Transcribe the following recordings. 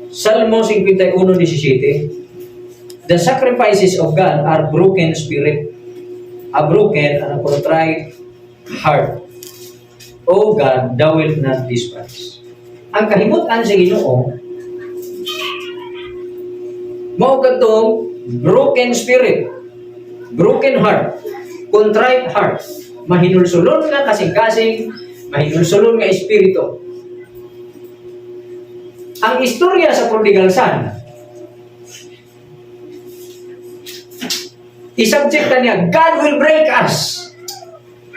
Salmo 51:17. The sacrifices of God are broken spirit, a broken and a contrite heart. O God, thou wilt not despise. Ang kahimutan sa Ginoo, mao katong broken spirit, broken heart, contrite heart, mahinulsulon nga kasing-kasing, mahinulsulon nga espiritu. Ang istorya sa prodigal son, isubject niya, God will break us.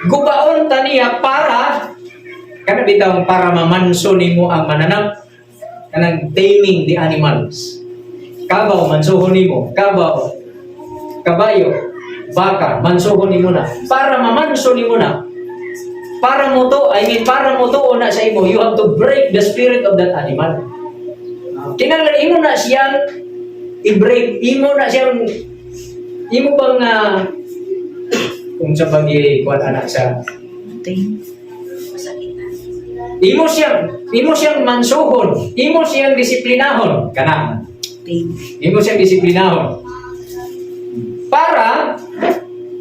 Gubaon ta niya para kana bitaw para mamanso nimo ang mananap kanang taming the animals. Kabaw mansuhon nimo, kabaw, kabayo, baka mansuhon nimo na para mamanso nimo na. Para mo to, para mo to na sa imo, you have to break the spirit of that animal. Kinahanglan imo na siyang i-break, imo na siyang imo bang kung sa kuan anak sa imo siyang mansuhon, imo siyang disiplinahon kana. Imo siyang disiplinahon para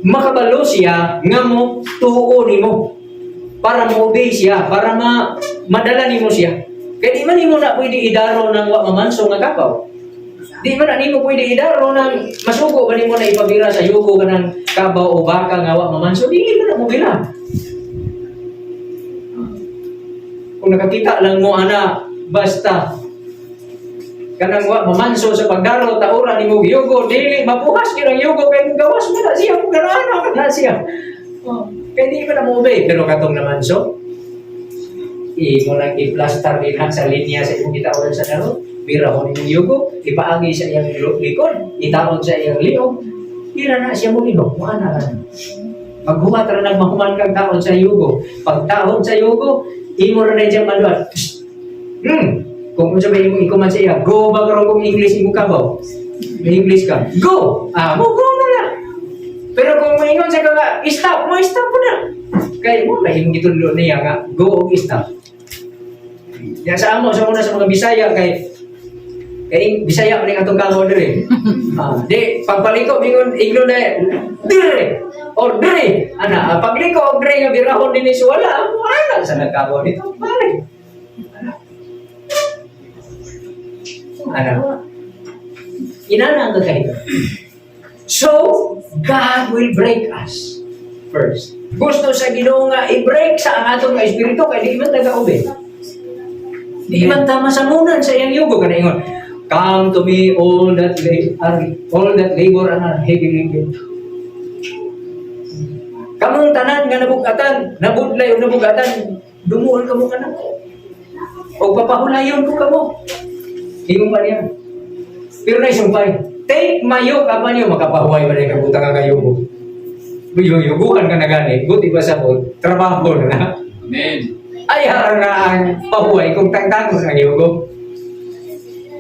makabalo siya nga mo tuo nimo, para mo-obey siya, para madala nimo siya. Kaya di man nimo na pwede idaro ng wa mamanso nga kabaw. Di man na nimo pwede idaro ng masugo ba nimo na ipabira sa yugo ka ng kabaw o baka nga wa mamanso. Di mo na mo bilang. Kung nakakita lang mo ana, basta kanang wa mamanso sa pagdaro taura nimo yugo, dili mapuhas kirang yugo kay gawas mo na siya, kung ganahan na siya. Kaya di mo na mo obey. Pero katong namanso, imo lang i-plaster din sa linya sa imong gitaon sa daro, bira mo nimong yugo, ipaagi sa iyang likod, itaon sa iyang liog, tira na siya mo linog, muana na. Maghumat ra nagmahuman kang taon sa yugo. Pag taon sa yugo, imo ra na diyang maluat. Kung unsa ba imong ikuman sa iya, go ba karon kung English imo kabaw? May English ka, go! Mo go na lang. Pero kung maingon sa ka, stop mo po na. Kaya mo, may imong gitulo niya nga, go o stop. Yan sa amo, sa una sa mga Bisaya, kay Bisaya maning atong kabaw dire. Di, pagpaliko, mingon, igno na, dire! O dire! Pagliko, dire nga birahon din is wala, wala sa nagkabaw nito, pare. Inana ang kakahito. So, God will break us first. Gusto sa Ginoo nga i-break sa ang atong nga espiritu kay di man taga-obey. Di man tama sa munan sa iyang yugo kana ingon, come to me all that labor and are heavy laden. Kamong tanan nga nabugatan, nabudlay o nabugatan, dumuol kamo kana. O papahulayon ko kamo. Ingon pa niya. Pero na isumpay, take my yoke upon you, makapahuay ba rin kabutang ang kayugo. Yuguhan ka na gani, buti ba sa po, trabaho na. Amen. Ay harang nga ang pahuay kung tangtangos ang yugo.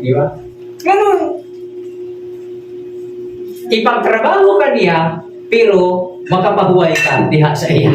Di ba? Ganun. Ipagtrabaho ka niya, pero makapahuay ka diha sa iya.